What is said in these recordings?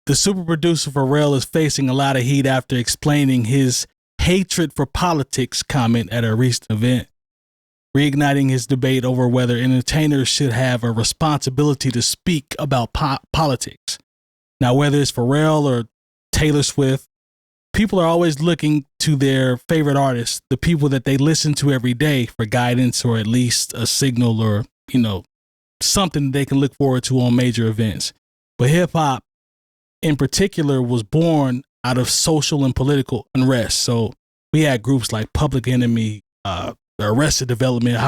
the super producer Pharrell is facing a lot of heat after explaining his hatred for politics comment at a recent event, reigniting his debate over whether entertainers should have a responsibility to speak about politics. Now, whether it's Pharrell or Taylor Swift, people are always looking to their favorite artists, the people that they listen to every day, for guidance or at least a signal or, something they can look forward to on major events. But hip hop in particular was born out of social and political unrest. So we had groups like Public Enemy, Arrested Development,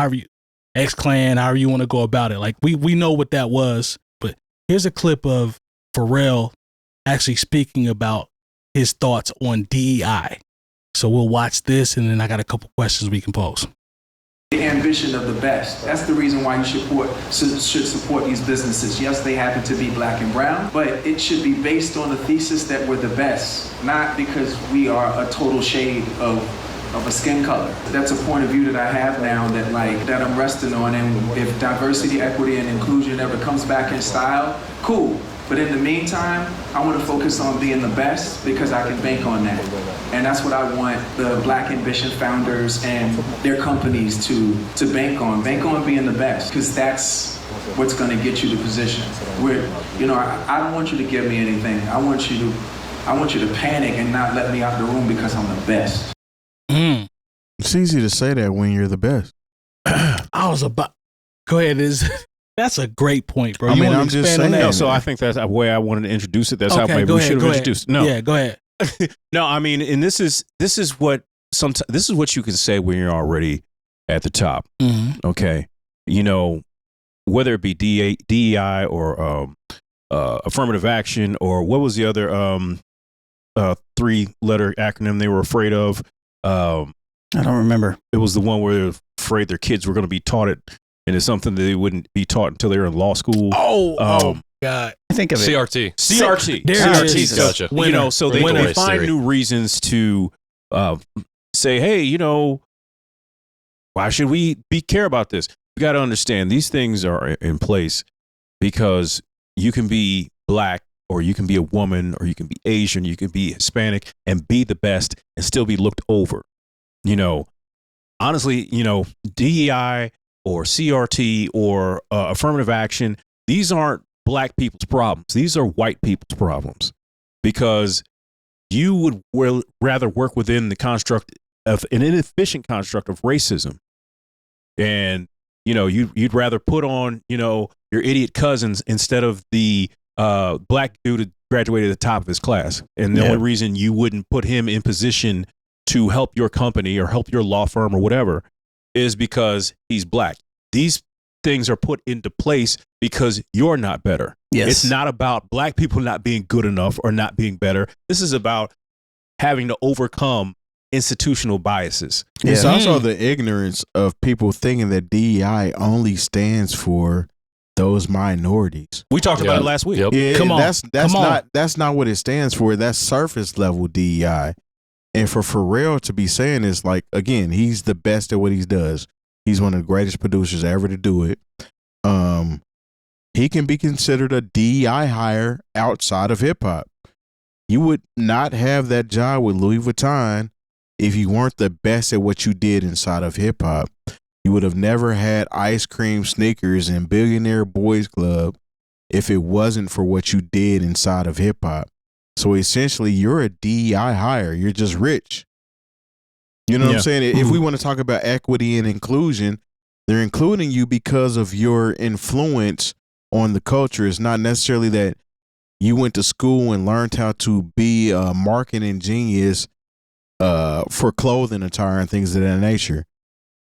X-Clan, however you want to go about it. Like we know what that was. But here's a clip of Pharrell actually speaking about his thoughts on DEI. So we'll watch this, and then I got a couple questions we can pose. The ambition of the best. That's the reason why you should support these businesses. Yes, they happen to be black and brown, but it should be based on the thesis that we're the best, not because we are a total shade of a skin color. That's a point of view that I have now that I'm resting on, and if diversity, equity, and inclusion ever comes back in style, cool. But in the meantime, I want to focus on being the best because I can bank on that. And that's what I want the Black Ambition founders and their companies to bank on. Bank on being the best, because that's what's going to get you the position. I don't want you to give me anything. I want you to panic and not let me out the room because I'm the best. It's easy to say that when you're the best. Go ahead. That's a great point, bro. I'm just saying. No, so I think that's the way I wanted to introduce it. That's how maybe we should have introduced. No, yeah, go ahead. No, I mean, and this is what you can say when you're already at the top. Mm-hmm. Okay, whether it be DEI or affirmative action, or what was the other 3-letter acronym they were afraid of? I don't remember. It was the one where they were afraid their kids were going to be taught it. And it's something that they wouldn't be taught until they were in law school. Oh, God. I think of it. CRT. CRT. Gotcha. So they find new reasons to say, hey, why should we care about this? You got to understand, these things are in place because you can be black, or you can be a woman, or you can be Asian, you can be Hispanic and be the best and still be looked over. Honestly, DEI or CRT or affirmative action, these aren't black people's problems. These are white people's problems, because you would rather work within the construct of an inefficient construct of racism. And, you'd rather put on, your idiot cousins instead of the black dude who graduated at the top of his class. And the only reason you wouldn't put him in position to help your company or help your law firm or whatever is because he's black. These things are put into place because you're not better. Yes. It's not about black people not being good enough or not being better. This is about having to overcome institutional biases. Yeah. It's also the ignorance of people thinking that DEI only stands for those minorities. We talked about it last week. Yep. Yeah, Come on. That's not what it stands for. That's surface level DEI. And for Pharrell to be saying this, like, again, he's the best at what he does. He's one of the greatest producers ever to do it. He can be considered a DEI hire outside of hip hop. You would not have that job with Louis Vuitton if you weren't the best at what you did inside of hip hop. You would have never had ice cream, sneakers, and Billionaire Boys Club if it wasn't for what you did inside of hip hop. So essentially, you're a DEI hire. You're just rich. You know what I'm saying? If we want to talk about equity and inclusion, they're including you because of your influence on the culture. It's not necessarily that you went to school and learned how to be a marketing genius for clothing attire and things of that nature.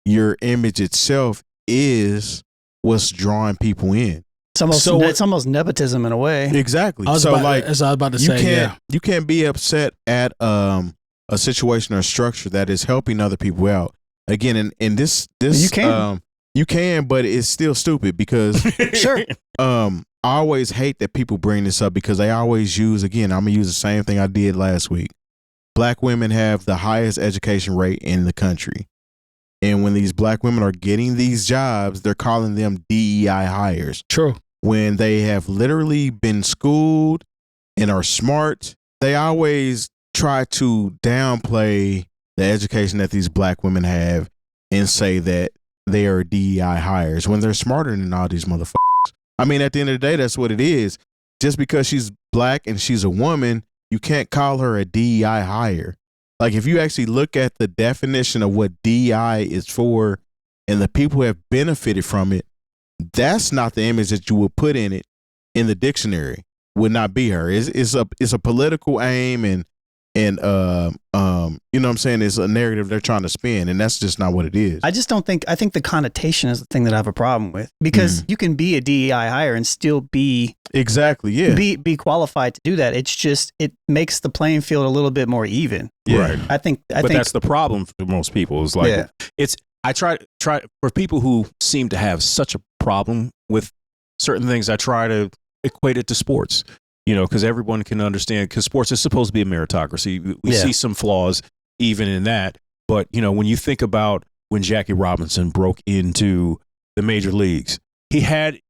Your image itself is what's drawing people in. It's almost nepotism in a way. Exactly. As I was about to say, you can't be upset at a situation or structure that is helping other people out. Again, in this you can. You can, but it's still stupid because Sure. I always hate that people bring this up because they always use, again, I'm gonna use the same thing I did last week. Black women have the highest education rate in the country. And when these black women are getting these jobs, they're calling them DEI hires. True. When they have literally been schooled and are smart, they always try to downplay the education that these black women have and say that they are DEI hires when they're smarter than all these motherfuckers. I mean, at the end of the day, that's what it is. Just because she's black and she's a woman, you can't call her a DEI hire. Like, if you actually look at the definition of what DEI is for and the people who have benefited from it, that's not the image that you would put in it in the dictionary. Would not be her. It's a political aim and you know what I'm saying, it's a narrative they're trying to spin, and that's just not what it is. I just don't think, I think the connotation is the thing that I have a problem with, because you can be a DEI hire and still be be qualified to do that. It's just, it makes the playing field a little bit more even. Right. I think that's the problem for most people. Is like, I try for people who seem to have such a problem with certain things, I try to equate it to sports. You know, because everyone can understand, because sports is supposed to be a meritocracy. We see some flaws even in that. But, you know, when you think about when Jackie Robinson broke into the major leagues, he had,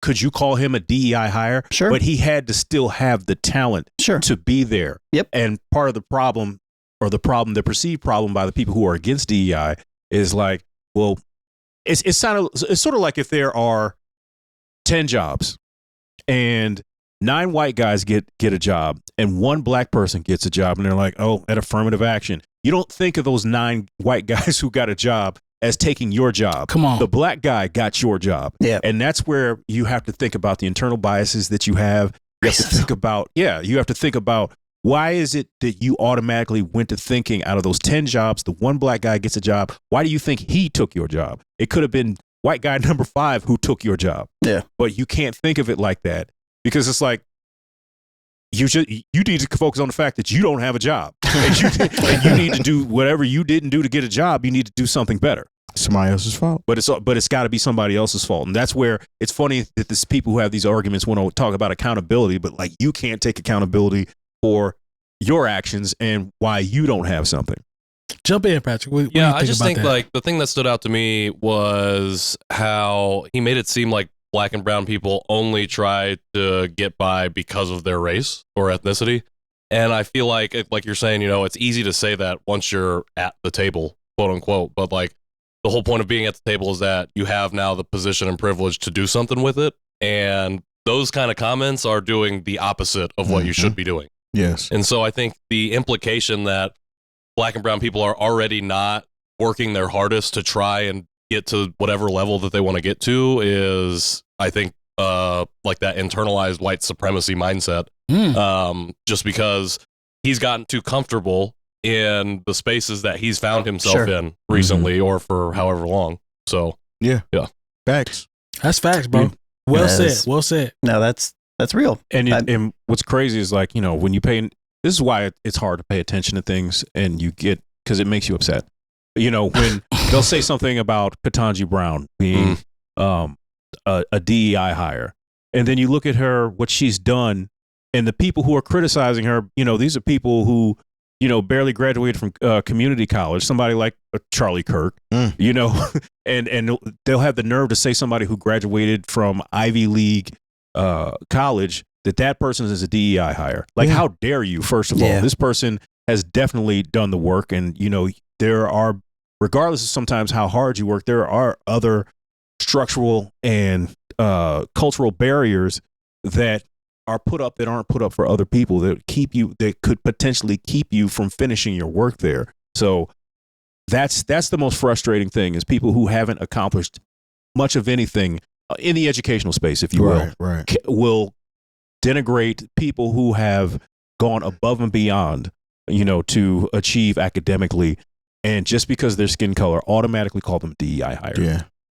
could you call him a DEI hire? Sure. But he had to still have the talent to be there. Yep. And part of the problem, the perceived problem by the people who are against DEI is like, well, it's sort of like if there are 10 jobs and 9 white guys get a job and 1 black person gets a job, and they're like, oh, at affirmative action. You don't think of those 9 white guys who got a job as taking your job. Come on. The black guy got your job. Yeah. And that's where you have to think about the internal biases that you have. You have to think about, you have to think about, why is it that you automatically went to thinking out of those 10 jobs, the 1 black guy gets a job? Why do you think he took your job? It could have been white guy number 5 who took your job. Yeah. But you can't think of it like that. Because it's like, you need to focus on the fact that you don't have a job. And you need to do whatever you didn't do to get a job. You need to do something better. Somebody else's fault. But it's got to be somebody else's fault. And that's where it's funny that these people who have these arguments want to talk about accountability, but like, you can't take accountability for your actions and why you don't have something. Jump in, Patrick. What I just think like the thing that stood out to me was how he made it seem like black and brown people only try to get by because of their race or ethnicity. And I feel like you're saying, you know, it's easy to say that once you're at the table, quote unquote, but like the whole point of being at the table is that you have now the position and privilege to do something with it. And those kind of comments are doing the opposite of what you should be doing. Yes. And so I think the implication that black and brown people are already not working their hardest to try and get to whatever level that they want to get to is, I think, like that internalized white supremacy mindset. Just because he's gotten too comfortable in the spaces that he's found himself in recently or for however long. So yeah. Facts. That's facts, bro. Well said. No, that's real. And what's crazy is, like, you know, when you pay, this is why it's hard to pay attention to things, and because it makes you upset. You know, when they'll say something about Ketanji Brown being a DEI hire, and then you look at her, what she's done, and the people who are criticizing her, you know, these are people who, you know, barely graduated from community college, somebody like Charlie Kirk, you know, and they'll have the nerve to say somebody who graduated from Ivy League college, that person is a DEI hire. Like, how dare you, first of all? This person has definitely done the work, and, you know, there are, regardless of sometimes how hard you work, there are other structural and cultural barriers that are put up that aren't put up for other people that could potentially keep you from finishing your work there. So that's the most frustrating thing, is people who haven't accomplished much of anything in the educational space, if you will denigrate people who have gone above and beyond, you know, to achieve academically. And just because their skin color, automatically call them DEI hire. Yeah.